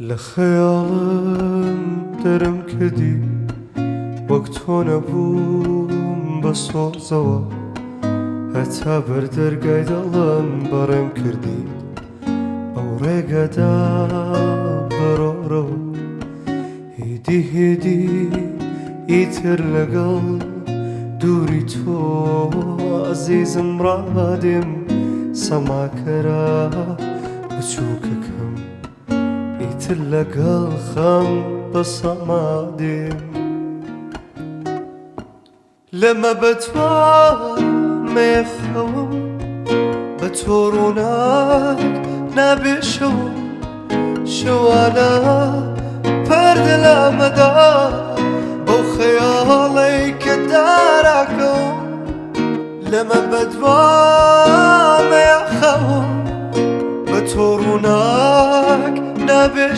لخيالم درم كردی وەک تۆ نەبووم بە سۆزەوە هەتا بەردەرگای دڵم بەڕێم کردی بەو ڕێگەدا بەڕۆڕەوە هیدی هیدی ئیتر لەگەڵ دووری تۆ عەزیزم ڕادێم سەماکەرە بچووکەکەم ئیتر لەگەڵ خەم بە سەمادێم لەمە بەتوانێخەوم بە تۆ ڕووناک نابێشەوە شەوانە پەردە لامەدا بەو خەیاڵەی کە داراکەوم لەمە بەتوانێخەوم بە تۆ ڕووناک نابێش